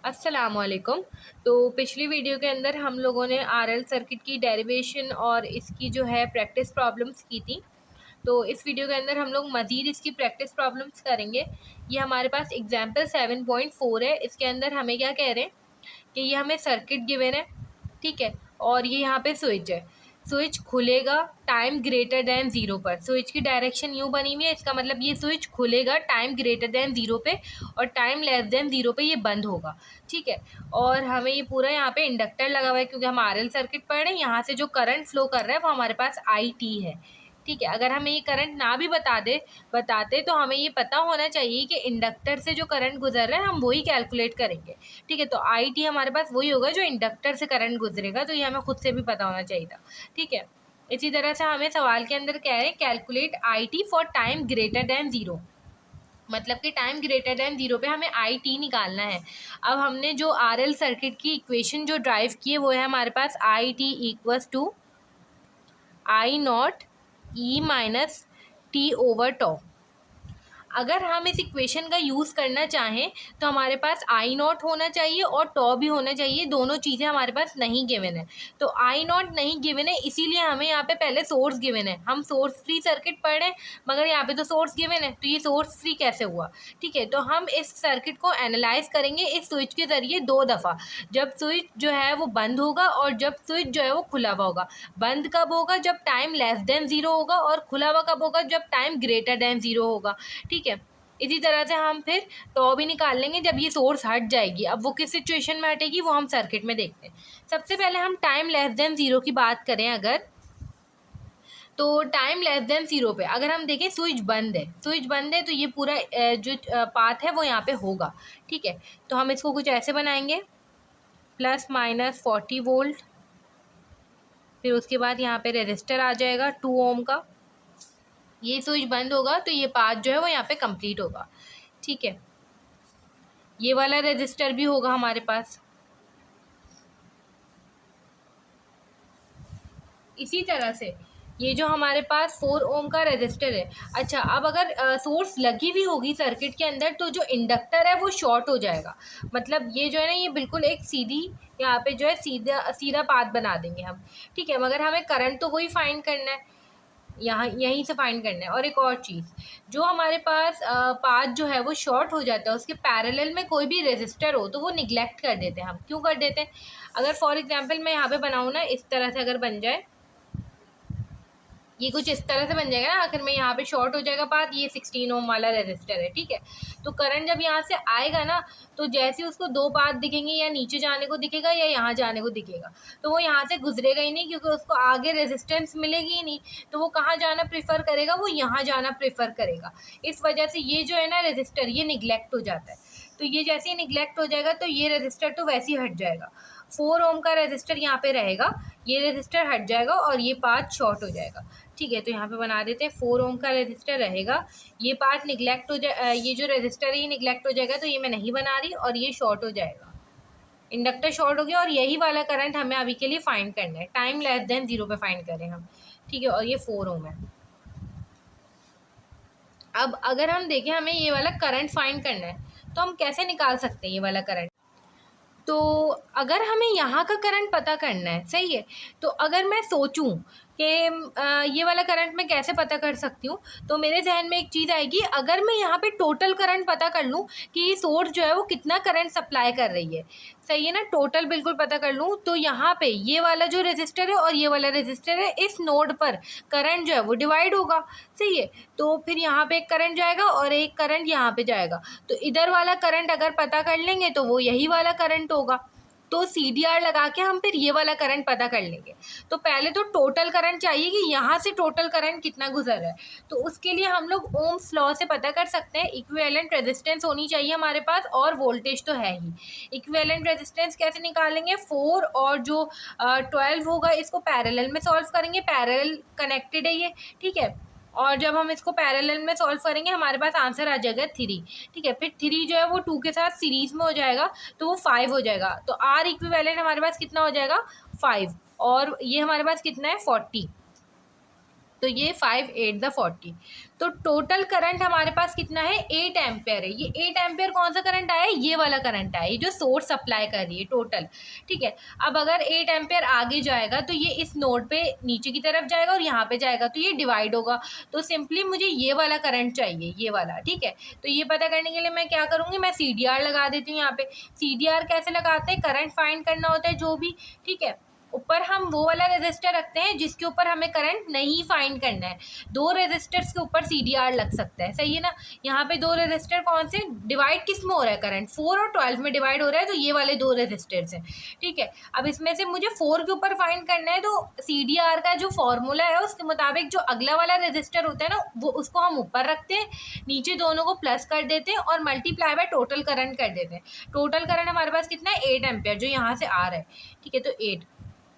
अस्सलामुअलैकुम। तो पिछली वीडियो के अंदर हम लोगों ने आरएल सर्किट की डेरिवेशन और इसकी जो है प्रैक्टिस प्रॉब्लम्स की थी। तो इस वीडियो के अंदर हम लोग मज़ीद इसकी प्रैक्टिस प्रॉब्लम्स करेंगे। ये हमारे पास एग्जाम्पल 7.4 है। इसके अंदर हमें क्या कह रहे हैं कि ये हमें सर्किट गिवन है, ठीक है, और ये यहाँ पे स्विच है। स्विच खुलेगा टाइम ग्रेटर दैन ज़ीरो पर। स्विच की डायरेक्शन यूँ बनी हुई है, इसका मतलब ये स्विच खुलेगा टाइम ग्रेटर दैन ज़ीरो पे और टाइम लेस दैन ज़ीरो पे ये बंद होगा, ठीक है। और हमें ये पूरा यहाँ पे इंडक्टर लगा हुआ है क्योंकि हम आरएल सर्किट पढ़ रहे हैं। यहाँ से जो करंट फ्लो कर रहा है वो हमारे पास आई टी है, ठीक है। अगर हमें ये करंट ना भी बताते तो हमें ये पता होना चाहिए कि इंडक्टर से जो करंट गुजर रहा है हम वही कैलकुलेट करेंगे, ठीक है। तो आई टी हमारे पास वही होगा जो इंडक्टर से करंट गुजरेगा, तो ये हमें खुद से भी पता होना चाहिए था, ठीक है। इसी तरह से हमें सवाल के अंदर कह रहे हैं calculate I T for time greater than zero, मतलब कि टाइम ग्रेटर दैन ज़ीरो पे हमें आई टी निकालना है। अब हमने जो आर एल सर्किट की इक्वेशन जो ड्राइव की है वो है हमारे पास I T equals to I naught E minus T over tau. अगर हम इस इक्वेशन का यूज़ करना चाहें तो हमारे पास आई नॉट होना चाहिए और टॉ भी होना चाहिए। दोनों चीज़ें हमारे पास नहीं गिवन है, तो आई नॉट नहीं गिवन है, इसीलिए हमें यहाँ पे पहले सोर्स गिवन है। हम सोर्स फ्री सर्किट पढ़ रहे हैं मगर यहाँ पे तो सोर्स गिवन है, तो ये सोर्स फ्री कैसे हुआ, ठीक है। तो हम इस सर्किट को एनालाइज करेंगे इस स्विच के ज़रिए दो दफ़ा, जब स्विच जो है वो बंद होगा और जब स्विच जो है वो खुला हुआ होगा। बंद कब होगा? जब टाइम लेस देन ज़ीरो होगा, और खुला हुआ कब होगा? जब टाइम ग्रेटर देन ज़ीरो होगा, ठीक है। इसी तरह से हम फिर टॉ भी निकाल लेंगे जब ये सोर्स हट जाएगी। अब वो किस सिचुएशन में हटेगी वो हम सर्किट में देखते हैं। सबसे पहले हम टाइम लेस देन ज़ीरो की बात करें अगर, तो टाइम लेस देन ज़ीरो पे अगर हम देखें स्विच बंद है, तो ये पूरा जो पाथ है वो यहाँ पे होगा, ठीक है। तो हम इसको कुछ ऐसे बनाएंगे, प्लस माइनस 40 वोल्ट, फिर उसके बाद यहाँ पे रेजिस्टर आ जाएगा 2 ओम का। ये स्विच बंद होगा तो ये पाथ जो है वो यहाँ पे कंप्लीट होगा, ठीक है। ये वाला रेजिस्टर भी होगा हमारे पास। इसी तरह से ये जो हमारे पास 4 ओम का रेजिस्टर है। अच्छा, अब अगर सोर्स लगी हुई होगी सर्किट के अंदर तो जो इंडक्टर है वो शॉर्ट हो जाएगा। मतलब ये जो है ना, ये बिल्कुल एक सीधी यहाँ पे जो है सीधा सीधा पाथ बना देंगे हम, ठीक है। मगर हमें करंट तो वही फाइंड करना है, यहाँ यहीं से फाइंड करना है। और एक और चीज़, जो हमारे पास पाथ जो है वो शॉर्ट हो जाता है, उसके पैरेलल में कोई भी रेजिस्टर हो तो वो निगलेक्ट कर देते हैं हम। क्यों कर देते हैं? अगर फॉर एग्जांपल मैं यहाँ पे बनाऊँ ना, इस तरह से अगर बन जाए, ये कुछ इस तरह से बन जाएगा ना, आखिर में यहाँ पे शॉर्ट हो जाएगा पाथ, ये 16 ओम वाला रेजिस्टर है, ठीक है। तो करंट जब यहाँ से आएगा ना, तो जैसे उसको दो पाथ दिखेंगे, या नीचे जाने को दिखेगा या यहाँ जाने को दिखेगा, तो वो यहाँ से गुजरेगा ही नहीं क्योंकि उसको आगे रेजिस्टेंस मिलेगी ही नहीं। तो वो कहाँ जाना प्रेफर करेगा? वो यहाँ जाना प्रेफर करेगा। इस वजह से ये जो है ना रेजिस्टर, ये निगलेक्ट हो जाता है। तो ये जैसे ही निगलेक्ट हो जाएगा तो ये रेजिस्टर तो वैसे ही हट जाएगा। 4 ओम का रेजिस्टर यहाँ पे रहेगा, ये रेजिस्टर हट जाएगा और ये पाथ शॉर्ट हो जाएगा, ठीक है। तो यहाँ पे बना देते हैं 4 ओम का रेजिस्टर रहेगा, ये पार्ट निगलेक्ट हो जाए, ये जो रेजिस्टर है ये निगलेक्ट हो जाएगा, तो ये मैं नहीं बना रही और ये शॉर्ट हो जाएगा। इंडक्टर शॉर्ट हो गया और यही वाला करंट हमें अभी के लिए फाइंड करना है, टाइम लेस देन ज़ीरो पे फाइंड करें हम, ठीक है। और ये 4 ओम है। अब अगर हम देखें हमें ये वाला करंट फाइंड करना है तो हम कैसे निकाल सकते हैं ये वाला करंट? तो अगर हमें यहाँ का करंट पता करना है, सही है, तो अगर मैं सोचूं कि ये वाला करंट मैं कैसे पता कर सकती हूँ, तो मेरे जहन में एक चीज़ आएगी। अगर मैं यहाँ पे टोटल करंट पता कर लूँ कि ये सोर्स जो है वो कितना करंट सप्लाई कर रही है, सही है ना, टोटल बिल्कुल पता कर लूँ, तो यहाँ पे ये वाला जो रेजिस्टर है और ये वाला रेजिस्टर है, इस नोड पर करंट जो है वो डिवाइड होगा, सही है। तो फिर यहाँ पे एक करंट जाएगा और एक करंट यहाँ पे जाएगा, तो इधर वाला करंट अगर पता कर लेंगे तो वो यही वाला करंट होगा। तो CDR लगा के हम फिर ये वाला करंट पता कर लेंगे। तो पहले तो टोटल करंट चाहिए कि यहाँ से टोटल करंट कितना गुजर रहा है, तो उसके लिए हम लोग ओम्स लॉ से पता कर सकते हैं। इक्विवेलेंट रेजिस्टेंस होनी चाहिए हमारे पास, और वोल्टेज तो है ही। इक्विवेलेंट रेजिस्टेंस कैसे निकालेंगे? 4 और जो 12 होगा इसको पैरेलल में सॉल्व करेंगे, पैरेलल कनेक्टेड है ये, ठीक है। और जब हम इसको पैरेलल में सॉल्व करेंगे हमारे पास आंसर आ जाएगा 3, ठीक है। फिर 3 जो है वो 2 के साथ सीरीज में हो जाएगा तो वो 5 हो जाएगा। तो आर इक्विवेलेंट हमारे पास कितना हो जाएगा? 5, और ये हमारे पास कितना है? 40। तो ये 5 8 द 40। तो टोटल करंट हमारे पास कितना है, 8 एम्पेयर है। ये 8 एम्पेयर कौन सा करंट आया है, ये वाला करंट आया है, ये जो सोर्स सप्लाई कर रही है टोटल। ठीक है, अब अगर 8 एम्पेयर आगे जाएगा तो ये इस नोड पे नीचे की तरफ जाएगा और यहाँ पे जाएगा तो ये डिवाइड होगा। तो सिंपली मुझे ये वाला करंट चाहिए, ये वाला। ठीक है, तो ये पता करने के लिए मैं क्या करूँगी, मैं CDR लगा देती हूँ यहाँ पे। CDR कैसे लगाते हैं, करंट फाइंड करना होता है जो भी। ठीक है, ऊपर हम वो वाला रेजिस्टर रखते हैं जिसके ऊपर हमें करंट नहीं फाइंड करना है। 2 रेजिस्टर्स के ऊपर CDR लग सकता है, सही है ना। यहाँ पे 2 रेजिस्टर कौन से, डिवाइड किस में हो रहा है करंट, 4 और 12 में डिवाइड हो रहा है, तो ये वाले 2 रेजिस्टर्स हैं। ठीक है, अब इसमें से मुझे 4 के ऊपर फाइंड करना है, तो CDR का जो फॉर्मूला है उसके मुताबिक जो अगला वाला रेजिस्टर होता है ना, वो उसको हम ऊपर रखते हैं, नीचे दोनों को प्लस कर देते हैं और मल्टीप्लाई बाय टोटल करंट कर देते हैं। टोटल करंट हमारे पास कितना है, 8 एम्पेयर, जो यहाँ से आ रहा है। ठीक है, तो 8,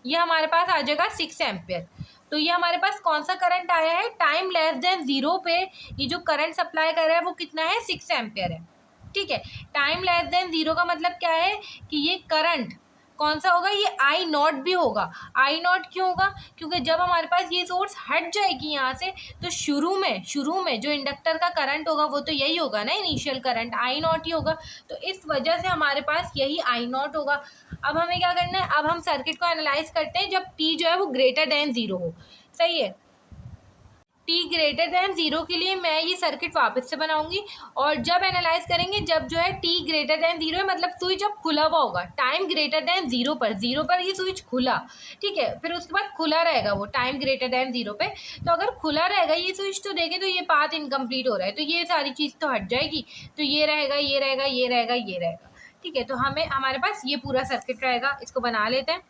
ये हमारे पास आ जाएगा 6 एम्पेयर। तो ये हमारे पास कौन सा करंट आया है, टाइम लेस देन 0 पे ये जो करंट सप्लाई कर रहा है वो कितना है, 6 एम्पेयर है। ठीक है, टाइम लेस देन 0 का मतलब क्या है कि ये करंट कौन सा होगा, ये आई नॉट भी होगा। आई नॉट क्यों होगा, क्योंकि जब हमारे पास ये सोर्स हट जाएगी यहाँ से तो शुरू में जो इंडक्टर का करंट होगा वो तो यही होगा ना, इनिशियल करंट आई नॉट ही होगा। तो इस वजह से हमारे पास यही आई नॉट होगा। अब हमें क्या करना है, अब हम सर्किट को एनालाइज करते हैं जब टी जो है वो ग्रेटर देन 0 हो। सही है, टी ग्रेटर देन 0 के लिए मैं ये सर्किट वापस से बनाऊंगी। और जब एनालाइज करेंगे जब जो है टी ग्रेटर देन 0 है, मतलब स्विच अब खुला हुआ होगा, टाइम ग्रेटर देन 0 पर ये स्विच खुला। ठीक है, फिर उसके बाद खुला रहेगा वो टाइम ग्रेटर देन 0 पे। तो अगर खुला रहेगा ये स्विच तो देखें तो ये पाथ इनकम्प्लीट हो रहा है, तो ये सारी चीज़ तो हट जाएगी, तो ये रहेगा, ये रहेगा, ये रहेगा, ये रहेगा। ठीक है, तो हमारे पास ये पूरा सर्किट रहेगा। इसको बना लेते हैं।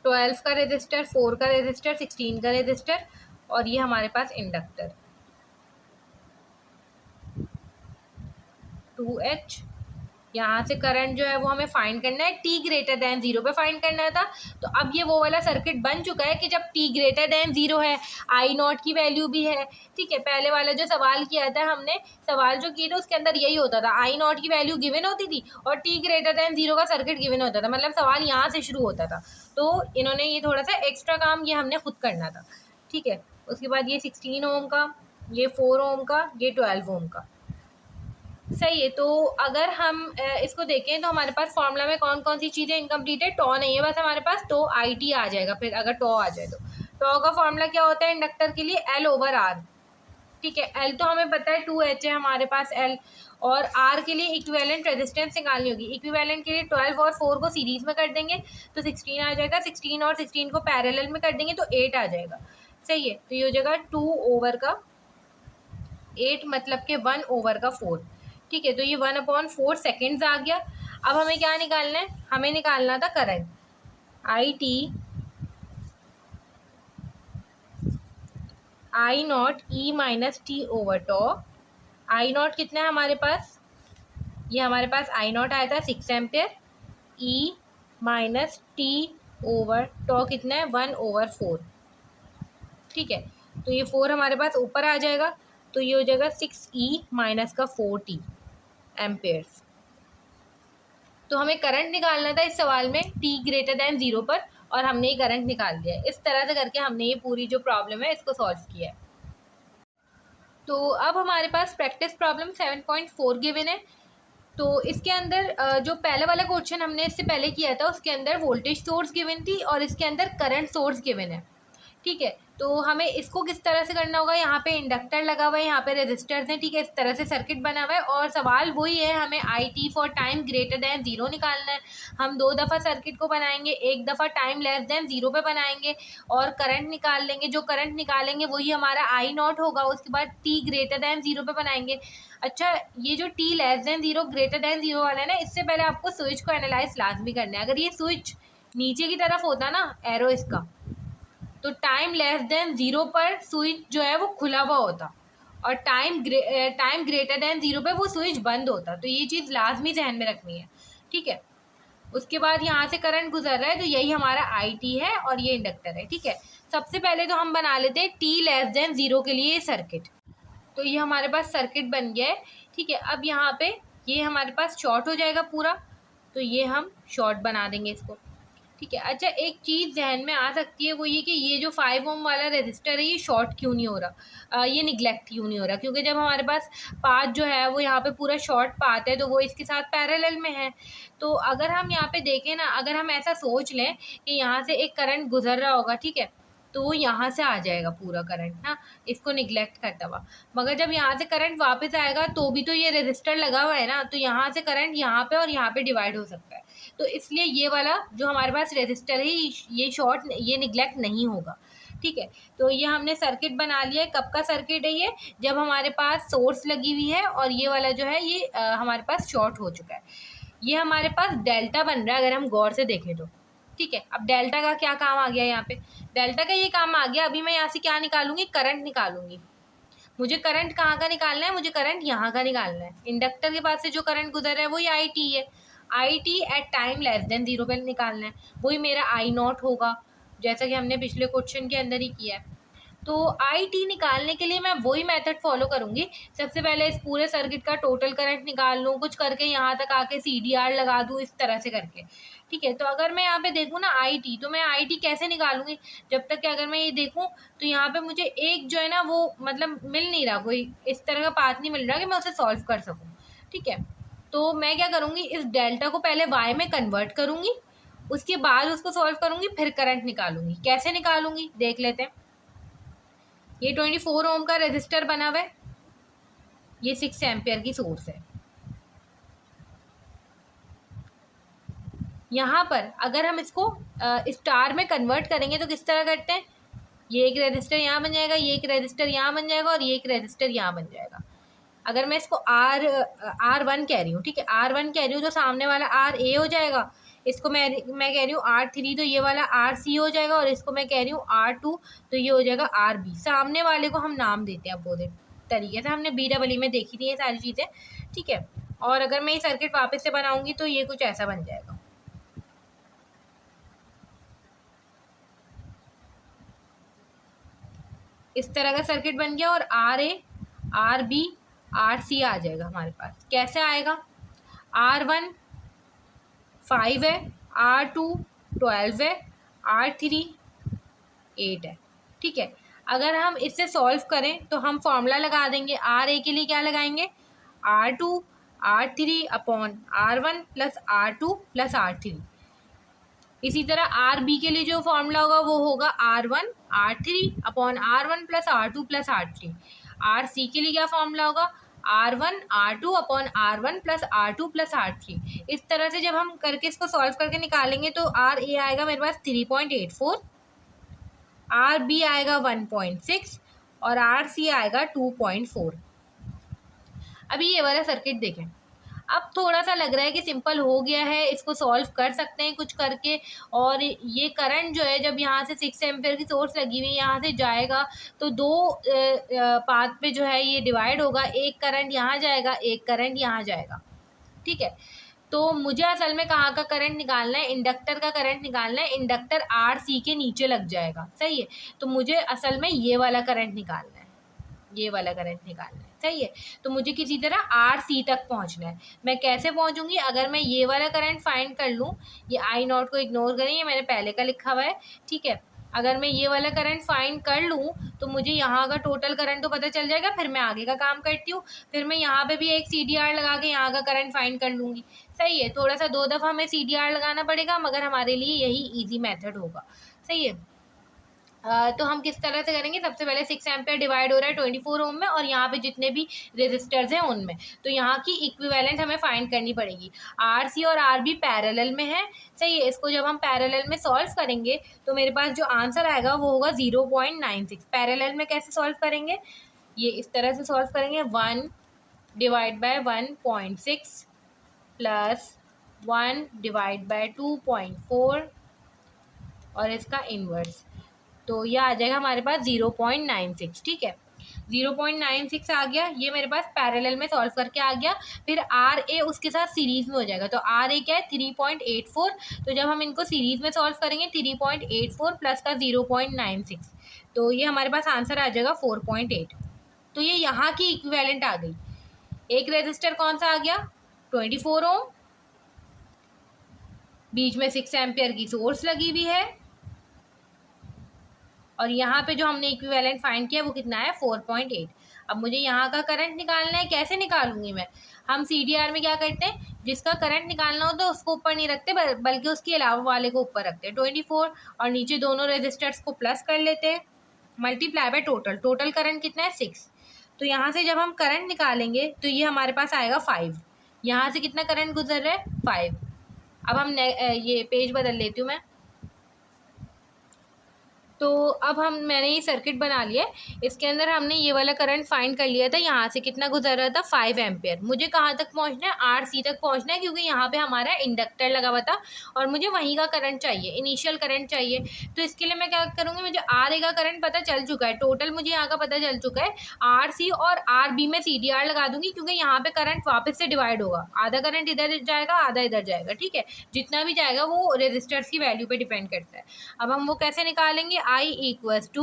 12 का रेजिस्टर, 4 का रेजिस्टर, 16 का रेजिस्टर और ये हमारे पास इंडक्टर 2H। यहाँ से करंट जो है वो हमें फाइंड करना है, टी ग्रेटर देन 0 पे फाइंड करना था। तो अब ये वो वाला सर्किट बन चुका है कि जब टी ग्रेटर देन 0 है, आई नॉट की वैल्यू भी है। ठीक है, पहले वाला जो सवाल किया था हमने, सवाल जो किए थे उसके अंदर यही होता था, आई नॉट की वैल्यू गिवन होती थी और टी ग्रेटर देन 0 का सर्किट गिवन होता था, मतलब सवाल यहाँ से शुरू होता था। तो इन्होंने ये थोड़ा सा एक्स्ट्रा काम ये हमने खुद करना था। ठीक है, उसके बाद ये 16 ओम का, ये 4 ओम का, ये 12 ओम का। सही है, तो अगर हम इसको देखें तो हमारे पास फॉर्मूला में कौन कौन सी चीज़ें इनकम्प्लीट है, टॉ नहीं है बस हमारे पास, तो IT आ जाएगा। फिर अगर टॉ आ जाए तो टॉ का फॉर्मूला क्या होता है इंडक्टर के लिए, L/R। ठीक है, L तो हमें पता है 2H है हमारे पास L, और R के लिए इक्विवेलेंट रेजिस्टेंस निकालनी होगी। इक्विवेलेंट के लिए 12 और 4 को सीरीज में कर देंगे तो 16 आ जाएगा, 16 और 16 को पैरेलल में कर देंगे तो 8 आ जाएगा। सही है, तो ये हो जाएगा 2/8 मतलब के 1/4। ठीक है, तो ये 1/4 सेकेंड्स आ गया। अब हमें क्या निकालना है, हमें निकालना था current IT I not E minus T over tau. I not कितना है हमारे पास, ये हमारे पास आई नॉट आया था 6 ampere, E minus T over tau कितना है 1/4। ठीक है, तो ये 4 हमारे पास ऊपर आ जाएगा, तो ये हो जाएगा 6E माइनस का 4T एम्पेयर्स। तो हमें करंट निकालना था इस सवाल में टी ग्रेटर देन 0 पर, और हमने ये करंट निकाल दिया है। इस तरह से करके हमने ये पूरी जो प्रॉब्लम है इसको सॉल्व किया है। तो अब हमारे पास प्रैक्टिस प्रॉब्लम 7.4 गिवन है। तो इसके अंदर जो पहले वाला क्वेश्चन हमने इससे पहले किया था उसके अंदर वोल्टेज सोर्स गिवन थी और इसके अंदर करंट सोर्स गिवन है। ठीक है, तो हमें इसको किस तरह से करना होगा, यहाँ पे इंडक्टर लगा हुआ है, यहाँ पे रेजिस्टर्स हैं। ठीक है, इस तरह से सर्किट बना हुआ है और सवाल वही है, हमें IT for time greater than 0 निकालना है। हम 2 दफ़ा सर्किट को बनाएंगे, एक दफ़ा टाइम लेस देन 0 पे बनाएंगे और करंट निकाल लेंगे। जो करंट निकालेंगे वही हमारा I नॉट होगा। उसके बाद T ग्रेटर देन 0 पे बनाएंगे। अच्छा, ये जो T less than 0 greater than 0 वाला है ना, इससे पहले आपको स्विच को एनालाइज लाजमी करना है। अगर ये स्विच नीचे की तरफ होता ना, एरो इसका, तो टाइम लेस देन 0 पर स्विच जो है वो खुला हुआ होता और टाइम ग्रेटर देन 0 पे वो स्विच बंद होता। तो ये चीज़ लाजमी जहन में रखनी है। ठीक है, उसके बाद यहाँ से करंट गुजर रहा है, तो यही हमारा IT है और ये इंडक्टर है। ठीक है, सबसे पहले तो हम बना लेते हैं T लेस देन 0 के लिए सर्किट। तो ये हमारे पास सर्किट बन गया है। ठीक है, अब यहाँ पे ये हमारे पास शॉर्ट हो जाएगा पूरा, तो ये हम शॉर्ट बना देंगे इसको। ठीक है। अच्छा, एक चीज़ जहन में आ सकती है, वो ये कि ये जो 5 ओम वाला रजिस्टर है ये शॉर्ट क्यों नहीं हो रहा, ये निगलेक्ट क्यों नहीं हो रहा, क्योंकि जब हमारे पास पाथ जो है वो यहाँ पे पूरा शॉर्ट पाथ है तो वो इसके साथ पैरेलल में है। तो अगर हम यहाँ पे देखें ना, अगर हम ऐसा सोच लें कि यहाँ से एक करंट गुजर रहा होगा, ठीक है, तो वो यहाँ से आ जाएगा पूरा करंट ना, इसको निगलेक्ट करता हुआ। मगर जब यहाँ से करंट वापस आएगा तो भी तो ये रजिस्टर लगा हुआ है ना, तो यहाँ से करंट यहाँ पे और यहाँ पे डिवाइड हो सकता है। तो इसलिए ये वाला जो हमारे पास रजिस्टर है ये शॉर्ट, ये निगलेक्ट नहीं होगा। ठीक है, तो ये हमने सर्किट बना लिया है। कब का सर्किट है ये? जब हमारे पास सोर्स लगी हुई है और ये वाला जो है ये हमारे पास शॉर्ट हो चुका है। ये हमारे पास डेल्टा बन रहा है अगर हम गौर से देखें तो। ठीक है, अब डेल्टा का क्या काम आ गया यहाँ पे? डेल्टा का ये काम आ गया, अभी मैं यहाँ से क्या निकालूंगी? करंट निकालूंगी। मुझे करंट कहाँ का निकालना है? मुझे करंट यहाँ का निकालना है। इंडक्टर के पास से जो करंट गुजर रहा है वो ये आई टी है। I T at time less than 0 पे निकालना है, वही मेरा आई नॉट होगा, जैसा कि हमने पिछले क्वेश्चन के अंदर ही किया है। तो आई टी निकालने के लिए मैं वही मेथड फॉलो करूँगी। सबसे पहले इस पूरे सर्किट का टोटल करंट निकाल लूँ, कुछ करके यहाँ तक आके सी डी आर लगा दूँ, इस तरह से करके। ठीक है, तो अगर मैं यहाँ पे देखूँ ना आई टी, तो मैं आई टी कैसे निकालूंगी? जब तक कि अगर मैं ये देखूँ तो यहाँ पे मुझे एक जो है ना वो मतलब मिल नहीं रहा, कोई इस तरह का पाथ नहीं मिल रहा कि मैं उसे सॉल्व कर सकूँ। ठीक है, तो मैं क्या करूँगी, इस डेल्टा को पहले वाई में कन्वर्ट करूँगी, उसके बाद उसको सॉल्व करूँगी, फिर करंट निकालूंगी। कैसे निकालूंगी देख लेते हैं। ये 24 ओम का रेजिस्टर बना हुआ है, ये 6 एम्पियर की सोर्स है। यहाँ पर अगर हम इसको स्टार में कन्वर्ट करेंगे तो किस तरह करते हैं? ये एक रेजिस्टर यहाँ बन जाएगा, ये एक रेजिस्टर यहाँ बन जाएगा और ये एक रेजिस्टर यहाँ बन जाएगा। अगर मैं इसको R1 कह रही हूँ, ठीक है, R1 कह रही हूँ तो सामने वाला RA हो जाएगा। इसको मैं कह रही हूँ R3 तो ये वाला RC हो जाएगा, और इसको मैं कह रही हूँ R2 तो ये हो जाएगा RB। सामने वाले को हम नाम देते हैं अपोजिट तरीके से, हमने BEE में देखी थी ये सारी चीज़ें। ठीक है, और अगर मैं ये सर्किट वापस से बनाऊंगी तो ये कुछ ऐसा बन जाएगा। इस तरह का सर्किट बन गया, और RA RB RC आ जाएगा हमारे पास। कैसे आएगा? R1 5 है, R2 12 है, R3 8 है। ठीक है, अगर हम इससे सॉल्व करें तो हम फॉर्मूला लगा देंगे। RA के लिए क्या लगाएंगे? R2 R3 upon R1 plus R2 plus R3। इसी तरह RB के लिए जो फॉर्मूला होगा वो होगा R1 R3 upon R1 plus R2 plus R3। RC के लिए क्या फॉर्मूला होगा? R1 R2 upon R1 plus R2 plus R3। इस तरह से जब हम करके इसको सॉल्व करके निकालेंगे तो RA आएगा मेरे पास 3.84, RB आएगा 1.6 और RC आएगा 2.4। अभी ये वाला सर्किट देखें, अब थोड़ा सा लग रहा है कि सिंपल हो गया है, इसको सॉल्व कर सकते हैं कुछ करके। और ये करंट जो है जब यहाँ से 6 एम्पियर की सोर्स लगी हुई है यहाँ से जाएगा तो दो पाथ पे जो है ये डिवाइड होगा, एक करंट यहाँ जाएगा, एक करंट यहाँ जाएगा। ठीक है, तो मुझे असल में कहाँ का करंट निकालना है? इंडक्टर का करंट निकालना है। इंडक्टर RC के नीचे लग जाएगा, सही है। तो मुझे असल में ये वाला करंट निकालना है, ये वाला करंट निकालना है, सही है। तो मुझे किसी तरह RC तक पहुंचना है। मैं कैसे पहुंचूंगी? अगर मैं ये वाला करंट फाइंड कर लूँ, ये आई नॉट को इग्नोर करें, ये मैंने पहले का लिखा हुआ है। ठीक है, अगर मैं ये वाला करंट फाइंड कर लूँ तो मुझे यहाँ का टोटल करंट तो पता चल जाएगा। फिर मैं आगे का काम करती हूँ, फिर मैं यहाँ पे भी एक CDR लगा के यहाँ का करंट फाइंड कर लूँगी। सही है, थोड़ा सा 2 दफ़ा हमें CDR लगाना पड़ेगा, मगर हमारे लिए यही ईजी मेथड होगा। सही है, तो हम किस तरह से करेंगे? सबसे पहले 6 एम्पियर डिवाइड हो रहा है 24 ओम में, और यहाँ पे जितने भी रेजिस्टर्स हैं उनमें, तो यहाँ की इक्विवेलेंट हमें फाइंड करनी पड़ेगी। RC और RB पैरेलल में है, सही है। इसको जब हम पैरेलल में सॉल्व करेंगे तो मेरे पास जो आंसर आएगा वो होगा 0.96। पैरेलल में कैसे सॉल्व करेंगे? ये इस तरह से सॉल्व करेंगे, 1 divide by 1.6 plus 1 divide by 2.4 और इसका इन्वर्स, तो ये आ जाएगा हमारे पास 0.96। ठीक है, 0.96 आ गया, ये मेरे पास पैरेलल में सॉल्व करके आ गया। फिर RA उसके साथ सीरीज में हो जाएगा, तो RA क्या है? 3.84। तो जब हम इनको सीरीज में सॉल्व करेंगे 3.84 प्लस का 0.96, तो ये हमारे पास आंसर आ जाएगा 4.8। तो ये यहाँ की इक्विवेलेंट आ गई। एक रेजिस्टर कौन सा आ गया? 24 ओम, बीच में 6 एम्पियर की सोर्स लगी हुई है, और यहाँ पे जो हमने इक्विवेलेंट फाइंड किया वो कितना है 4.8। अब मुझे यहाँ का करंट निकालना है, कैसे निकालूंगी मैं? हम CDR में क्या करते हैं, जिसका करंट निकालना हो तो उसको ऊपर नहीं रखते बल्कि उसके अलावा वाले को ऊपर रखते हैं 24, और नीचे दोनों रेजिस्टर्स को प्लस कर लेते हैं, मल्टीप्लाई बाय टोटल करंट कितना है 6। तो यहाँ से जब हम करंट निकालेंगे तो ये हमारे पास आएगा 5। यहाँ से कितना करंट गुजर रहा है 5। अब हम ये पेज बदल लेती हूँ मैं। तो अब मैंने ये सर्किट बना लिया है, इसके अंदर हमने ये वाला करंट फाइंड कर लिया था, यहाँ से कितना गुजर रहा था 5 एम्पियर। मुझे कहाँ तक पहुँचना है, RC तक पहुँचना है, क्योंकि यहाँ पे हमारा इंडक्टर लगा हुआ था और मुझे वहीं का करंट चाहिए, इनिशियल करंट चाहिए। तो इसके लिए मैं क्या करूँगी, मुझे RA का करंट पता चल चुका है, टोटल मुझे यहाँ का पता चल चुका है। RC और RB में CDR लगा दूंगी, क्योंकि यहाँ पे करंट वापस से डिवाइड होगा, आधा करंट इधर जाएगा आधा इधर जाएगा, ठीक है। जितना भी जाएगा वो रेजिस्टर्स की वैल्यू पे डिपेंड करता है। अब हम वो कैसे निकालेंगे, I इक्वल्स टू,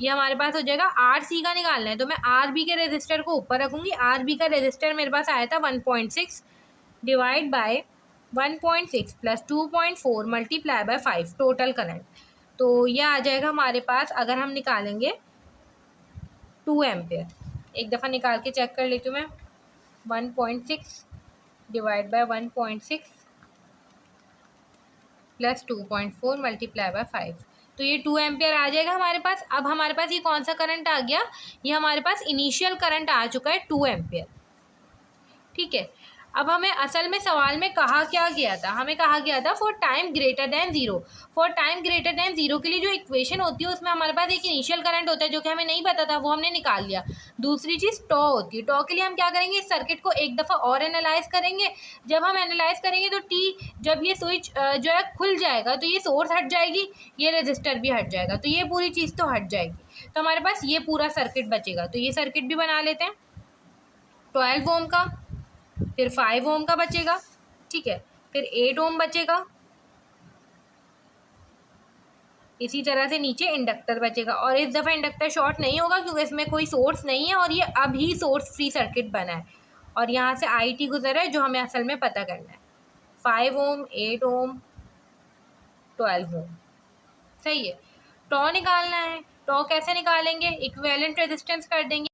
ये हमारे पास हो जाएगा RC का निकालना है, तो मैं RB के रेजिस्टर को ऊपर रखूंगी। RB का रेजिस्टर मेरे पास आया था 1.6 divide by 1.6 plus 2.4 multiply by 5 total current. तो ये आ जाएगा हमारे पास, अगर हम निकालेंगे 2 एम्पियर। एक दफ़ा निकाल के चेक कर लेती हूँ मैं। 1.6 divide by 1.6 plus 2.4 multiply by 5, तो ये 2 एम्पियर आ जाएगा हमारे पास। अब हमारे पास ये कौन सा करंट आ गया, ये हमारे पास इनिशियल करंट आ चुका है 2 एम्पियर, ठीक है। अब हमें असल में सवाल में कहा क्या गया था, हमें कहा गया था for time greater than 0। For time greater than 0 के लिए जो इक्वेशन होती है उसमें हमारे पास एक इनिशियल करंट होता है जो कि हमें नहीं पता था, वो हमने निकाल लिया। दूसरी चीज़ टॉ होती है। टॉ के लिए हम क्या करेंगे, इस सर्किट को एक दफ़ा और एनालाइज करेंगे। जब हम एनालाइज करेंगे तो जब ये स्विच जो है खुल जाएगा तो ये सोर्स हट जाएगी, ये रजिस्टर भी हट जाएगा, तो ये पूरी चीज़ तो हट जाएगी, तो हमारे पास ये पूरा सर्किट बचेगा। तो ये सर्किट भी बना लेते हैं। 12 ओम का, फिर 5 ओम का बचेगा, ठीक है, फिर 8 ओम बचेगा, इसी तरह से नीचे इंडक्टर बचेगा। और इस दफ़ा इंडक्टर शॉर्ट नहीं होगा क्योंकि इसमें कोई सोर्स नहीं है और ये अभी सोर्स फ्री सर्किट बना है, और यहाँ से IT गुजरा है जो हमें असल में पता करना है। 5 ओम, 8 ओम, 12 ओम, सही है। टॉ निकालना है। टॉ कैसे निकालेंगे, इक्विवेलेंट रेजिस्टेंस कर देंगे।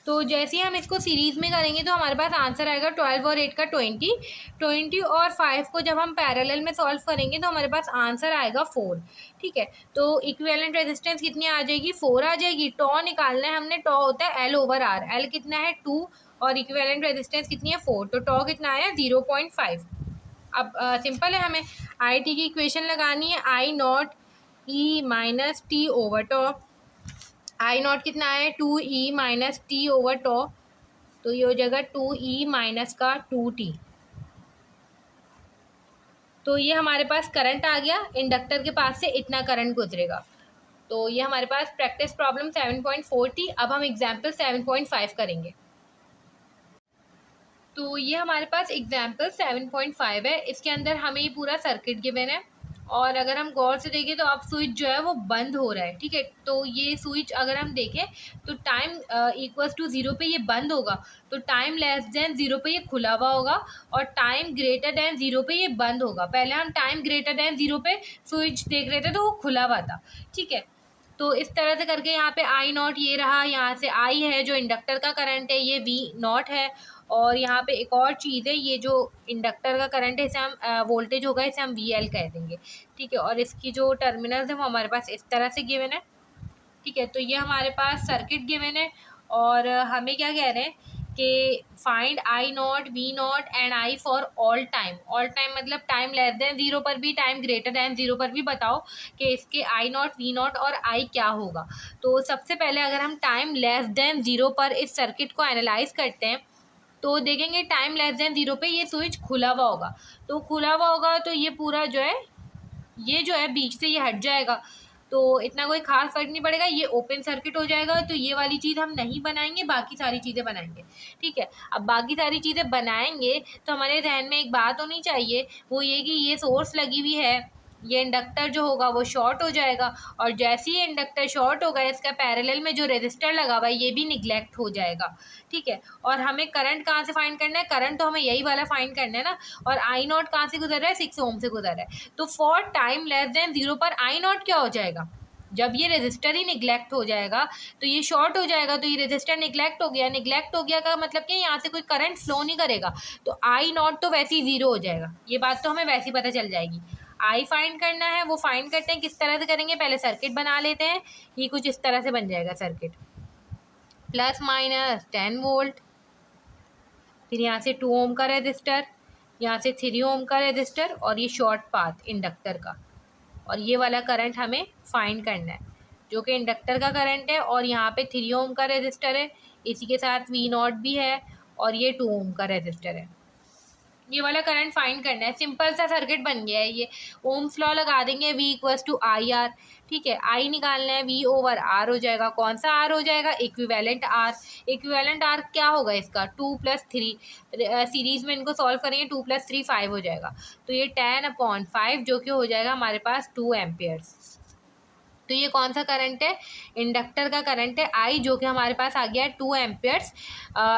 तो जैसे ही हम इसको सीरीज़ में करेंगे तो हमारे पास आंसर आएगा 12 और 8 का 20 और 5 को जब हम पैरेलल में सॉल्व करेंगे तो हमारे पास आंसर आएगा 4, ठीक है। तो इक्विवेलेंट रेजिस्टेंस कितनी आ जाएगी, 4 आ जाएगी। टॉ निकालना है हमने, टॉ होता है L/R। L कितना है 2 और इक्विवेलेंट रेजिस्टेंस कितनी है 4, तो टॉ कितना आया 0.5। अब सिंपल है, हमें IT की इक्वेशन लगानी है, I0 E minus T over tau. I0 कितना है 2E माइनस T ओवर टॉ, तो ये हो जाएगा 2E माइनस का 2T। तो ये हमारे पास करंट आ गया, इंडक्टर के पास से इतना करंट गुजरेगा। तो ये हमारे पास प्रैक्टिस प्रॉब्लम 7.4 थी। अब हम एग्जाम्पल 7.5 करेंगे। तो ये हमारे पास एग्जाम्पल 7.5 है। इसके अंदर हमें ये पूरा सर्किट गिवन है, और अगर हम गौर से देखें तो अब स्विच जो है वो बंद हो रहा है, ठीक है। तो ये स्विच अगर हम देखें तो टाइम इक्वल्स टू 0 पे ये बंद होगा, तो टाइम लेस देन 0 पे ये खुला हुआ होगा, और टाइम ग्रेटर देन 0 पे ये बंद होगा। पहले हम टाइम ग्रेटर देन 0 पे स्विच देख रहे थे तो वो खुला हुआ था, ठीक है। तो इस तरह से करके यहाँ पे I0 ये रहा, यहाँ से I है जो इंडक्टर का करंट है, ये V0 है, और यहाँ पे एक और चीज़ है, ये जो इंडक्टर का करंट है इसे हम वोल्टेज होगा, इसे हम VL कह देंगे, ठीक है। और इसकी जो टर्मिनल्स है वो हमारे पास इस तरह से गिवन है, ठीक है। तो ये हमारे पास सर्किट गिवन है, और हमें क्या कह रहे हैं कि find I0 V0 and I for all time. All time मतलब टाइम लेस देन 0 पर भी, टाइम ग्रेटर देन 0 पर भी बताओ कि इसके I0 V0 और I क्या होगा। तो सबसे पहले अगर हम टाइम लेस देन 0 पर इस सर्किट को एनालाइज करते हैं तो देखेंगे टाइम लेस देन 0 पे ये स्विच खुला हुआ होगा, तो खुला हुआ होगा तो ये पूरा जो है, ये जो है बीच से ये हट जाएगा, तो इतना कोई खास फर्क नहीं पड़ेगा, ये ओपन सर्किट हो जाएगा। तो ये वाली चीज़ हम नहीं बनाएंगे, बाकी सारी चीज़ें बनाएंगे, ठीक है। अब बाकी सारी चीज़ें बनाएंगे तो हमारे ध्यान में एक बात होनी चाहिए, वो ये कि ये सोर्स लगी हुई है, ये इंडक्टर जो होगा वो शॉर्ट हो जाएगा, और जैसे ही इंडक्टर शॉर्ट होगा इसका पैरेलल में जो रेजिस्टर लगा हुआ है ये भी निगलेक्ट हो जाएगा, ठीक है। और हमें करंट कहाँ से फाइंड करना है, करंट तो हमें यही वाला फाइंड करना है ना, और आई नॉट कहाँ से गुजर रहा है, 6 ओम से गुजर रहा है। तो फॉर टाइम लेस देन 0 पर आई नॉट क्या हो जाएगा, जब ये रेजिस्टर ही निगलेक्ट हो जाएगा तो ये शॉर्ट हो जाएगा, तो ये रेजिस्टर निगलेक्ट हो गया, निगलेक्ट हो गया का मतलब कि यहाँ से कोई करंट फ्लो नहीं करेगा, तो आई नॉट तो वैसे ही 0 हो जाएगा। ये बात तो हमें वैसे ही पता चल जाएगी। आई फाइंड करना है, वो फाइंड करते हैं, किस तरह से करेंगे, पहले सर्किट बना लेते हैं। ये कुछ इस तरह से बन जाएगा सर्किट, प्लस माइनस 10 वोल्ट, फिर यहाँ से 2 ओम का रेजिस्टर, यहाँ से 3 ओम का रेजिस्टर, और ये शॉर्ट पाथ इंडक्टर का, और ये वाला करंट हमें फाइंड करना है जो कि इंडक्टर का करंट है, और यहाँ पे 3 ओम का रेजिस्टर है, इसी के साथ वी नॉट भी है, और ये 2 ओम का रेजिस्टर है। ये वाला करंट फाइंड करना है, सिंपल सा सर्किट बन गया है ये। ओम्स लॉ लगा देंगे, V equals to I R, ठीक है। आई निकालना है, V ओवर आर हो जाएगा, कौन सा आर हो जाएगा, इक्विवेलेंट आर। इक्विवेलेंट आर क्या होगा इसका, 2 + 3, सीरीज में इनको सॉल्व करेंगे, 2 + 3 5 हो जाएगा, तो ये 10/5 जो कि हो जाएगा हमारे पास 2 एम्पियर्स। तो ये कौन सा करंट है, इंडक्टर का करंट है आई, जो कि हमारे पास आ गया है 2 amperes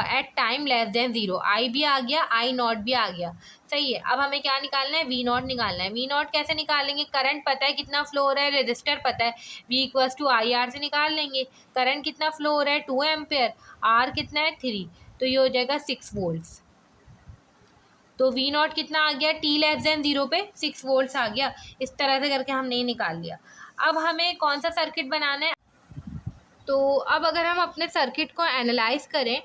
at time less than 0। I भी आ गया, आई नॉट भी आ गया, सही है। अब हमें क्या निकालना है, वी नॉट निकालना है। वी नॉट कैसे निकालेंगे, करंट पता है कितना फ्लो हो रहा है, रेजिस्टर पता है, V equals to I R से निकाल लेंगे। करंट कितना फ्लो हो रहा है, 2 एम्पियर, आर कितना है 3, तो ये हो जाएगा 6 वोल्ट्स। तो वी नॉट कितना आ गया, T लेस देन 0 पे 6 वोल्ट्स आ गया। इस तरह से करके हमने निकाल लिया। अब हमें कौन सा सर्किट बनाना है, तो अब अगर हम अपने सर्किट को एनालाइज करें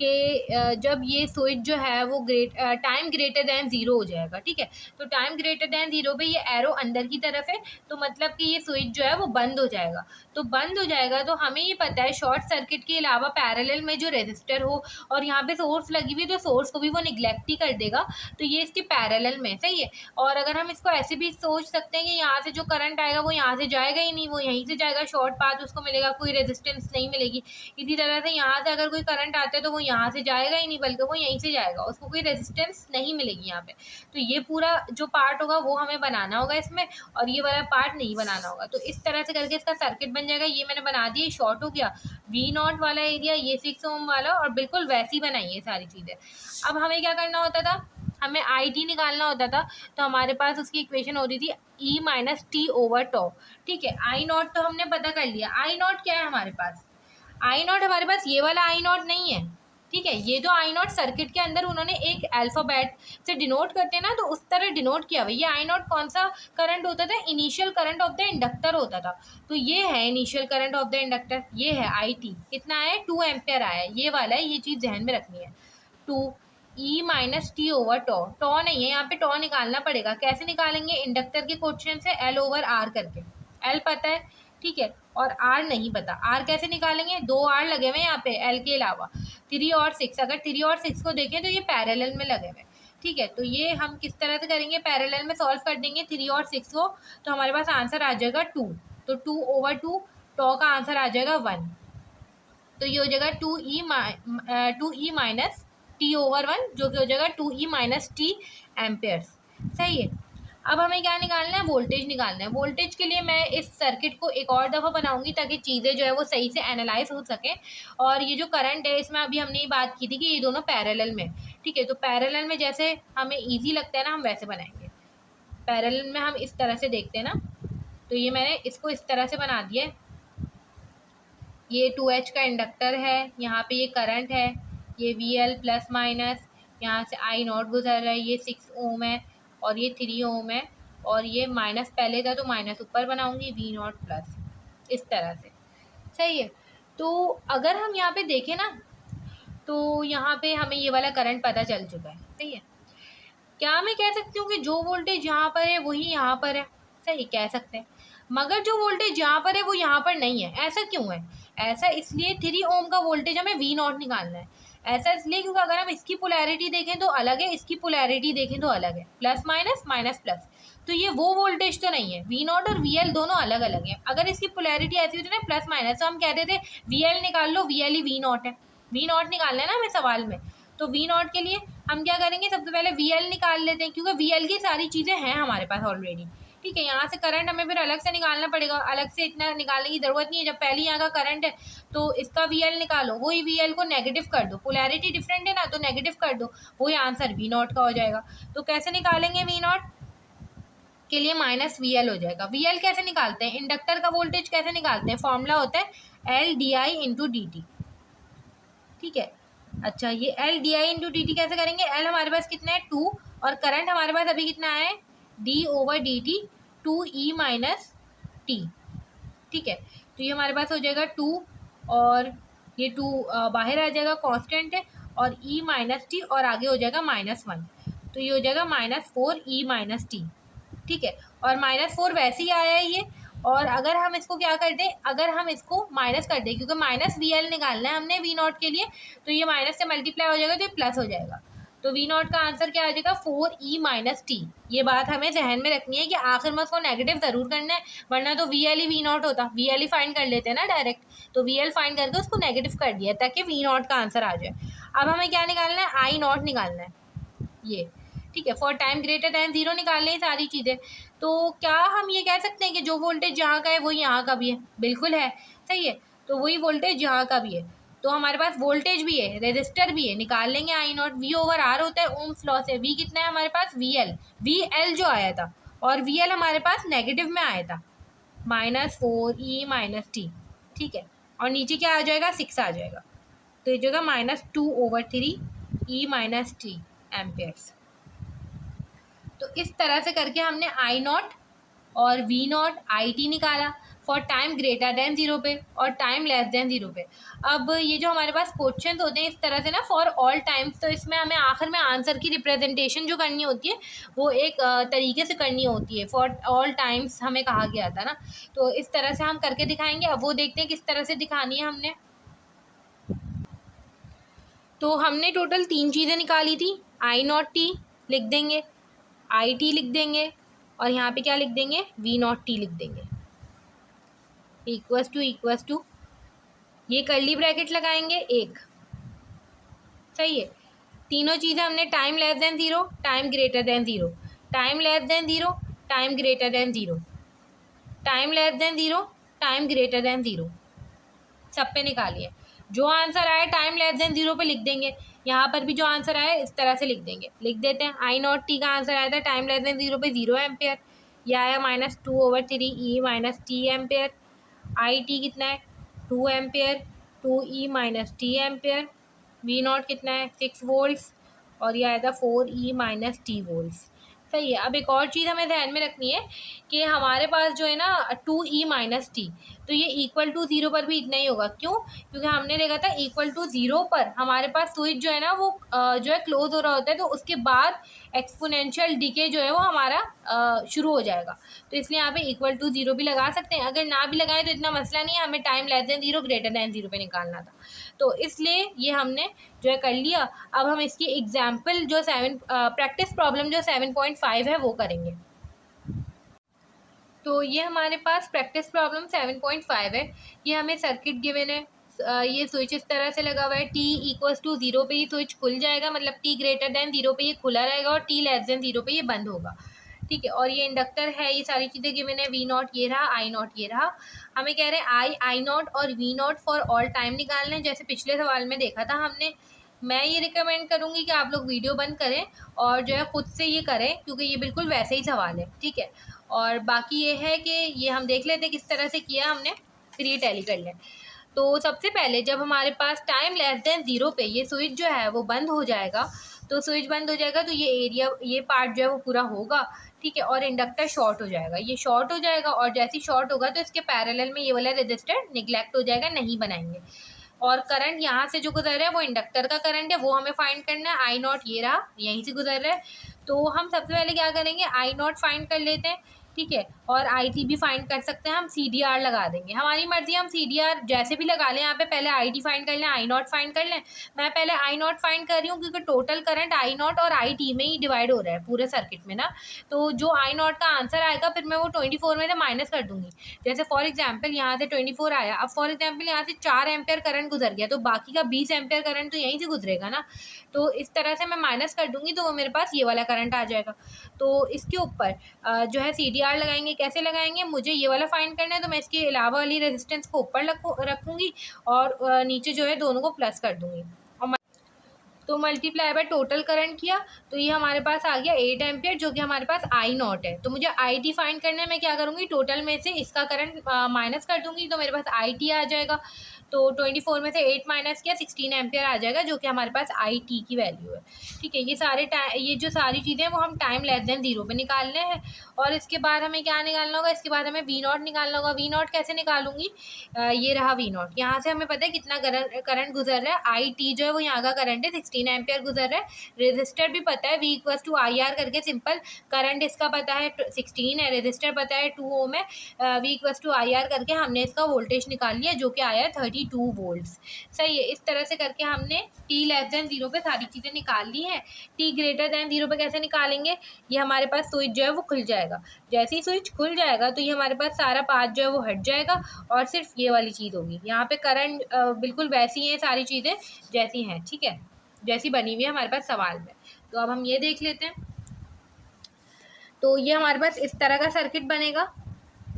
कि जब ये स्विच जो है वो टाइम ग्रेटर दैन 0 हो जाएगा, ठीक है। तो टाइम ग्रेटर दैन 0 पे ये एरो अंदर की तरफ है, तो मतलब कि ये स्विच जो है वो बंद हो जाएगा। तो बंद हो जाएगा तो हमें ये पता है शॉर्ट सर्किट के अलावा पैरेलल में जो रेजिस्टर हो और यहाँ पे सोर्स लगी हुई, तो सोर्स को भी वो निगलेक्ट ही कर देगा, तो ये इसके पैरेलल में, सही है। और अगर हम इसको ऐसे भी सोच सकते हैं कि यहाँ से जो करंट आएगा वो यहाँ से जाएगा ही नहीं, वो यहीं से जाएगा, शॉर्ट पाथ उसको मिलेगा, कोई रेजिस्टेंस नहीं मिलेगी। इसी तरह से यहाँ से अगर कोई करंट आता है तो वो यहाँ से जाएगा ही नहीं, बल्कि वो यहीं से जाएगा, उसको कोई रेजिस्टेंस नहीं मिलेगी यहाँ पे। तो ये पूरा जो पार्ट होगा वो हमें बनाना होगा इसमें, और ये वाला पार्ट नहीं बनाना होगा। तो इस तरह से करके इसका सर्किट बन जाएगा। ये मैंने बना दिया, शॉर्ट हो गया, वी नॉट वाला एरिया, ये 6 ओम वाला, और बिल्कुल वैसी बनाई है सारी चीज़ें। अब हमें क्या करना होता था, हमें आई टी निकालना होता था, तो हमारे पास उसकी इक्वेशन होती थी E - T ओवर टॉ, ठीक है। आई नॉट तो हमने पता कर लिया। आई नॉट क्या है हमारे पास, आई नॉट हमारे पास ये वाला आई नॉट नहीं है, ठीक है। ये जो आई नॉट सर्किट के अंदर उन्होंने एक अल्फ़ाबेट से डिनोट करते हैं ना, तो उस तरह डिनोट किया हुआ। ये आई नॉट कौन सा करंट होता था, initial current of the inductor होता था। तो ये है initial current of the inductor, ये है आई टी, कितना है 2 एम्पियर आया है, ये वाला है, ये चीज़ ध्यान में रखनी है। 2 E - T ओवर टॉ, टॉ नहीं है यहाँ पे, टॉ निकालना पड़ेगा। कैसे निकालेंगे, इंडक्टर के कोएफिशिएंट से L ओवर R करके। L पता है, ठीक है, और R नहीं पता। R कैसे निकालेंगे, 2 R लगे हुए हैं यहाँ पे L के अलावा, 3 और 6। अगर 3 और 6 को देखें तो ये पैरेलल में लगे हुए हैं, ठीक है। तो ये हम किस तरह से करेंगे, पैरेलल में सॉल्व कर देंगे 3 और 6 को, तो हमारे पास आंसर आ जाएगा 2। तो 2 ओवर 2, टॉ का आंसर आ जाएगा 1, तो ये हो जाएगा 2E माइनस T ओवर 1, जो कि हो जाएगा 2E - T एम्पेयर्स, सही है। अब हमें क्या निकालना है, वोल्टेज निकालना है। वोल्टेज के लिए मैं इस सर्किट को एक और दफ़ा बनाऊंगी ताकि चीज़ें जो है वो सही से एनालाइज हो सकें। और ये जो करंट है इसमें अभी हमने ये बात की थी कि ये दोनों पैरेलल में, ठीक है। तो पैरेलल में जैसे हमें ईजी लगता है ना, हम वैसे बनाएंगे। पैरेलल में हम इस तरह से देखते हैं ना, तो ये मैंने इसको इस तरह से बना दिया है। ये 2H का इंडक्टर है, यहाँ पे ये करंट है, ये VL प्लस माइनस, यहाँ से आई नॉट गुजर रहा है, ये 6 ओम है, और ये 3 ओम है, और ये माइनस पहले था तो माइनस ऊपर बनाऊंगी, V नॉट प्लस, इस तरह से, सही है। तो अगर हम यहाँ पे देखें ना, तो यहाँ पे हमें ये वाला करंट पता चल चुका है, सही है। क्या मैं कह सकती हूँ कि जो वोल्टेज यहाँ पर है वही यहाँ पर है, सही कह सकते हैं, मगर जो वोल्टेज यहाँ पर है वो यहाँ पर नहीं है। ऐसा क्यों है, ऐसा इसलिए 3 ओम का वोल्टेज हमें V नॉट निकालना है। ऐसा इसलिए क्योंकि अगर हम इसकी पोलैरिटी देखें तो अलग है, इसकी पोलैरिटी देखें तो अलग है, प्लस माइनस माइनस प्लस, तो ये वो वोल्टेज तो नहीं है। V नॉट और VL दोनों अलग अलग है। अगर इसकी पोलैरिटी ऐसी होती है ना प्लस माइनस, तो हम कहते थे VL निकाल लो, VL ही V नॉट है। V नॉट निकालना है ना हमें सवाल में, तो V नॉट के लिए हम क्या करेंगे, सबसे पहले VL निकाल लेते हैं, क्योंकि VL की सारी चीज़ें हैं हमारे पास ऑलरेडी, ठीक है। यहाँ से करंट हमें फिर अलग से निकालना पड़ेगा, अलग से इतना निकालने की ज़रूरत नहीं है। जब पहले यहाँ का करंट है तो इसका VL निकालो, वही VL को नेगेटिव कर दो, पोलैरिटी डिफरेंट है ना तो नेगेटिव कर दो, वही आंसर V0 का हो जाएगा। तो कैसे निकालेंगे V0 के लिए माइनस VL हो जाएगा। VL कैसे निकालते हैं, इंडक्टर का वोल्टेज कैसे निकालते हैं, फॉर्मूला होता है LdI/dt। ठीक है। अच्छा, ये LdI/dt कैसे करेंगे, L हमारे पास कितना है 2 और करंट हमारे पास अभी कितना है d/dt 2e - t। ठीक है। तो ये हमारे पास हो जाएगा 2 और ये 2 बाहर आ जाएगा, कांस्टेंट है, और e - t और आगे हो जाएगा -1, तो ये हो जाएगा -4e - t। ठीक है। और -4 वैसे ही आया है ये, और अगर हम इसको क्या कर दें, अगर हम इसको माइनस कर दें, क्योंकि माइनस VL निकालना है हमने V0 के लिए, तो ये माइनस से मल्टीप्लाई हो जाएगा तो ये प्लस हो जाएगा। तो V0 का आंसर क्या आ जाएगा 4e - t। ये बात हमें जहन में रखनी है कि आखिर में उसको नेगेटिव ज़रूर करना है, वरना तो VL ही V0 होता, VL ही फाइंड कर लेते हैं ना डायरेक्ट, तो VL फाइंड करके उसको नेगेटिव कर दिया ताकि V0 का आंसर आ जाए। अब हमें क्या निकालना है, I0 निकालना है ये। ठीक है। फॉर टाइम ग्रेटर दैन 0 निकालने ही सारी चीज़ें। तो क्या हम ये कह सकते हैं कि जो वोल्टेज यहाँ का है वो यहाँ का भी है, बिल्कुल है, सही है। तो वही वोल्टेज यहाँ का भी है, तो हमारे पास वोल्टेज भी है, रेजिस्टर भी है, निकाल लेंगे I0। V/R होता है ओम्स लॉ से, V कितना है हमारे पास VL जो आया था, और VL हमारे पास नेगेटिव में आया था -4e - t। ठीक है। और नीचे क्या आ जाएगा 6 आ जाएगा, तो ये जगह -2/3e - t एम्पेयर्स। तो इस तरह से करके हमने I0 और V0 IT निकाला फॉर टाइम ग्रेटर दैन 0 पे और टाइम लेस दैन 0 पे। अब ये जो हमारे पास क्वेश्चंस होते हैं इस तरह से ना फॉर ऑल टाइम्स, तो इसमें हमें आखिर में आंसर की रिप्रेजेंटेशन जो करनी होती है वो एक तरीके से करनी होती है। फॉर ऑल टाइम्स हमें कहा गया था ना, तो इस तरह से हम करके दिखाएंगे। अब वो देखते हैं किस तरह से दिखानी है हमने। तो हमने टोटल 3 चीज़ें निकाली थी, I0t लिख देंगे, IT लिख देंगे, और यहाँ पे क्या लिख देंगे V0t लिख देंगे, इक्वस टू ये कर्ली ब्रैकेट लगाएंगे एक, सही है। तीनों चीज़ें हमने time less than 0, time greater than 0, time less than 0, time greater than 0, time less than 0, time greater than 0, सब पे निकालिए। जो आंसर आए टाइम लेस देन 0 पे लिख देंगे, यहाँ पर भी जो आंसर आए इस तरह से लिख देंगे, लिख देते हैं। I0t का आंसर आया था टाइम लेस देन 0 पे 0 एम्पेयर, यह आया -2/3e - t एम्पेयर। IT कितना है 2 ampere, 2e - t ampere. V0 कितना है 6 वोल्ट्स, और यह आया था 4e - t वोल्ट्स, सही है। अब एक और चीज़ हमें ध्यान में रखनी है कि हमारे पास जो है ना 2e - t, तो ये इक्वल टू 0 पर भी इतना ही होगा। क्यों, क्योंकि हमने देखा था इक्वल टू 0 पर हमारे पास स्विच जो है ना वो जो है क्लोज हो रहा होता है, तो उसके बाद एक्सपोनेंशियल डिके जो है वो हमारा शुरू हो जाएगा। तो इसलिए यहाँ पे इक्वल टू 0 भी लगा सकते हैं, अगर ना भी लगाएं तो इतना मसला नहीं है, हमें time less than 0 greater than 0 पे निकालना था, तो इसलिए ये हमने जो है कर लिया। अब हम इसकी एग्जाम्पल जो प्रैक्टिस प्रॉब्लम जो 7.5 है वो करेंगे। तो ये हमारे पास प्रैक्टिस प्रॉब्लम 7.5 है। ये हमें सर्किट गिवन है, ये स्विच इस तरह से लगा हुआ है, t इक्वल्स टू 0 पे ये स्विच खुल जाएगा, मतलब t ग्रेटर देन 0 पे ये खुला रहेगा और t लेस देन 0 पे ये बंद होगा। ठीक है। और ये इंडक्टर है, ये सारी चीज़ें गिवन है, V0 ये रहा, I0 ये रहा। हमें कह रहे हैं I0 और V0 फॉर ऑल टाइम निकालना है, जैसे पिछले सवाल में देखा था हमने। मैं ये रिकमेंड करूँगी कि आप लोग वीडियो बंद करें और जो है ख़ुद से ये करें, क्योंकि ये बिल्कुल वैसे ही सवाल है। ठीक है। और बाकी ये है कि ये हम देख लेते हैं किस तरह से किया हमने, फिर ये टैली कर लें। तो सबसे पहले जब हमारे पास टाइम लेस देन 0 पे ये स्विच जो है वो बंद हो जाएगा, तो स्विच बंद हो जाएगा तो ये एरिया, ये पार्ट जो है वो पूरा होगा। ठीक है। और इंडक्टर शॉर्ट हो जाएगा, ये शॉर्ट हो जाएगा, और जैसे ही शॉर्ट होगा तो इसके पैरेलल में ये वाला रजिस्टर निगलेक्ट हो जाएगा, नहीं बनाएंगे। और करंट यहाँ से जो गुजर रहा है वो इंडक्टर का करंट है, वो हमें फाइंड करना है। I0 ये रहा, यहीं से गुजर रहा है, तो हम सबसे पहले क्या करेंगे I0 फाइंड कर लेते हैं। ठीक है। और IT भी फाइंड कर सकते हैं, हम CDR लगा देंगे, हमारी मर्जी, हम CDR जैसे भी लगा लें। यहाँ पे पहले IT फाइंड कर लें, I0 फाइंड कर लें। मैं पहले I0 फाइंड कर रही हूँ क्योंकि टोटल करंट I0 और IT में ही डिवाइड हो रहा है पूरे सर्किट में ना, तो जो I0 का आंसर आएगा फिर मैं वो 24 में से माइनस कर दूंगी। जैसे फॉर एग्जाम्पल यहाँ से 24 आया, अब फॉर एग्जाम्पल यहाँ से 4 एम्पेयर करंट गुजर गया, तो बाकी का 20 एम्पेयर करंट तो यहीं से गुजरेगा ना, तो इस तरह से मैं माइनस कर दूंगी, तो वो मेरे पास ये वाला करंट आ जाएगा। तो इसके ऊपर जो है CDR आर लगाएंगे। कैसे लगाएंगे, मुझे ये वाला फाइंड करना है तो मैं इसके अलावा वाली रेजिस्टेंस को ऊपर रखूँगी और नीचे जो है दोनों को प्लस कर दूँगी। तो मल्टीप्लाई बाय टोटल करंट किया तो ये हमारे पास आ गया 8 एम्पियर, जो कि हमारे पास आई नॉट है। तो मुझे आई टी फाइंड करना है, मैं क्या करूँगी, टोटल में से इसका करंट माइनस कर दूँगी तो मेरे पास आई टी आ जाएगा। तो 24 में से 8 माइनस किया 16 एम्पियर आ जाएगा, जो कि हमारे पास आई टी की वैल्यू है। ठीक है, ये जो सारी चीज़ें वो हम टाइम लेस देन 0 पे निकालने हैं। और इसके बाद हमें क्या निकालना होगा, इसके बाद हमें वी नॉट निकालना होगा। वी नॉट कैसे निकालूंगी, ये रहा वी नॉट। यहाँ से हमें पता है कितना करंट गुजर रहा है, आई टी जो है वो यहाँ का करंट है 16 एम्पियर गुजर रहा है। रेजिस्टर भी पता है, V equal to I R करके सिंपल, करंट इसका पता है 16 है, रेजिस्टर पता है 2 ओम है, V equal to I R करके हमने इसका वोल्टेज निकाल लिया जो कि आया 32 वोल्ट्स। सही है, इस तरह से करके हमने टी लेस देन 0 पे सारी चीज़ें निकाल ली हैं। टी ग्रेटर देन 0 पे कैसे निकालेंगे, ये हमारे पास स्विच जो है वो खुल जाएगा। जैसे ही स्विच खुल जाएगा तो ये हमारे पास सारा पाथ जो है वो हट जाएगा और सिर्फ ये वाली चीज़ होगी। यहाँ पे करंट बिल्कुल वैसी हैं, सारी चीज़ें जैसी हैं, ठीक है, जैसी बनी हुई है हमारे पास सवाल में। तो अब हम ये देख लेते हैं। तो ये हमारे पास इस तरह का सर्किट बनेगा।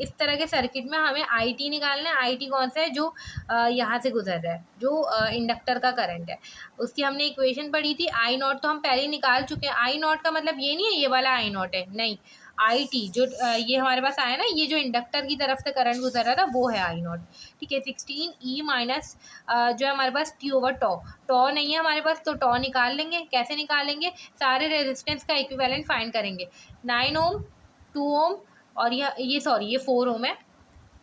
इस तरह के सर्किट में हमें आई टी निकालना है। आई टी कौन सा है, जो यहाँ से गुजर रहा है, जो इंडक्टर का करंट है। उसकी हमने इक्वेशन पढ़ी थी। आई नॉट तो हम पहले ही निकाल चुके हैं। आई नॉट का मतलब ये नहीं है ये वाला आई नॉट है, नहीं, आई टी जो ये हमारे पास आया ना, ये जो इंडक्टर की तरफ से करंट गुजर रहा था वो है आई नॉट। ठीक है, 16 ई माइनस जो है हमारे पास टी ओवर टॉ। टॉ नहीं है हमारे पास तो टॉ निकाल लेंगे। कैसे निकालेंगे, सारे रेजिस्टेंस का इक्विवेलेंट फाइंड करेंगे। 9 ओम, 2 ओम और ये 4 ओम है,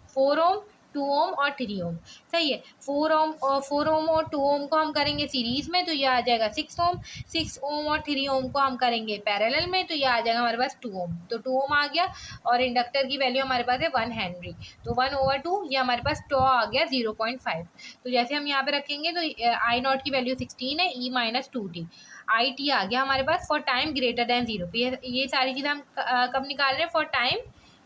4 ओम, 2 ओम और 3 ओम। सही है, 4 ओम और 2 ओम को हम करेंगे सीरीज में तो ये आ जाएगा 6 ओम। 6 ओम और 3 ओम को हम करेंगे पैरेलल में तो ये आ जाएगा हमारे पास 2 ओम। तो 2 ओम आ गया और इंडक्टर की वैल्यू हमारे पास है 1 हेनरी। तो 1/2 ये हमारे पास टॉ आ गया 0.5। तो जैसे हम यहाँ पे रखेंगे तो आई नॉट की वैल्यू 16 है, E minus 2t। I T आ गया हमारे पास फॉर टाइम ग्रेटर देन 0 पे। ये सारी चीज़ें हम कब निकाल रहे हैं, फॉर टाइम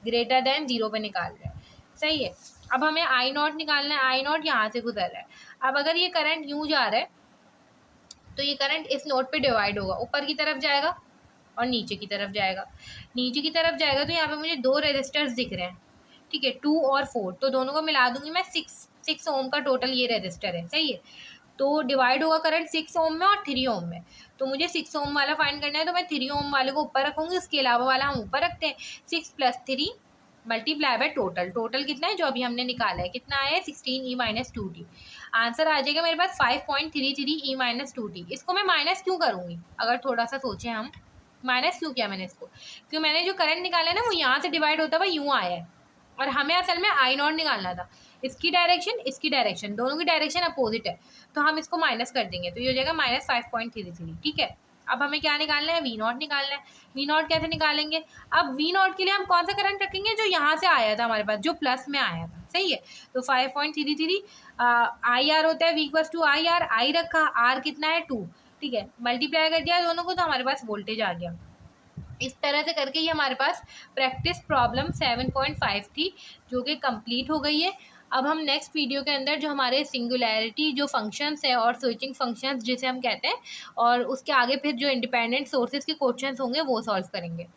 ग्रेटर देन 0 पे निकाल रहे हैं। सही है, अब हमें आई नॉट निकालना है। आई नॉट यहाँ से गुजर रहा है। अब अगर ये करंट यूँ जा रहा है तो ये करंट इस नोड पे डिवाइड होगा, ऊपर की तरफ जाएगा और नीचे की तरफ जाएगा। नीचे की तरफ जाएगा तो यहाँ पे मुझे 2 रेजिस्टर्स दिख रहे हैं, ठीक है, 2 और 4, तो दोनों को मिला दूंगी मैं। 6 ओम का टोटल ये रेजिस्टर है। सही है, तो डिवाइड होगा करंट 6 ओम में और 3 ओम में। तो मुझे 6 ओम वाला फाइंड करना है तो मैं 3 ओम वाले को ऊपर रखूँगी, उसके अलावा वाला हम ऊपर रखते हैं। 6 + 3 मल्टीप्लाई बाय टोटल। टोटल कितना है जो अभी हमने निकाला है, कितना आया है 16 ई माइनस 2t। आंसर आ जाएगा मेरे पास 5.33 ई माइनस 2t। इसको मैं माइनस क्यों करूँगी, अगर थोड़ा सा सोचें हम, माइनस क्यों किया मैंने इसको, क्योंकि मैंने जो करंट निकाला है ना वो यहाँ से डिवाइड होता हुआ यूँ आया है और हमें असल में आई नॉट निकालना था। इसकी डायरेक्शन दोनों की डायरेक्शन अपोजिट है तो हम इसको माइनस कर देंगे तो ये हो जाएगा -5.33। ठीक है, अब हमें क्या निकालना है, वी नॉट निकालना है। वी नॉट कैसे निकालेंगे, अब वी नॉट के लिए हम कौन सा करंट रखेंगे, जो यहाँ से आया था हमारे पास, जो प्लस में आया था। सही है, तो 5.33 आई आर होता है V equals to I R. I रखा, आर कितना है 2। ठीक है, मल्टीप्लाई कर दिया दोनों को तो हमारे पास वोल्टेज आ गया। इस तरह से करके ये हमारे पास प्रैक्टिस प्रॉब्लम 7.5 थी जो कि कंप्लीट हो गई है। अब हम नेक्स्ट वीडियो के अंदर जो हमारे सिंगुलैरिटी जो फंक्शंस है और स्विचिंग फंक्शंस जिसे हम कहते हैं और उसके आगे फिर जो इंडिपेंडेंट सोर्सेज के क्वेश्चंस होंगे वो सॉल्व करेंगे।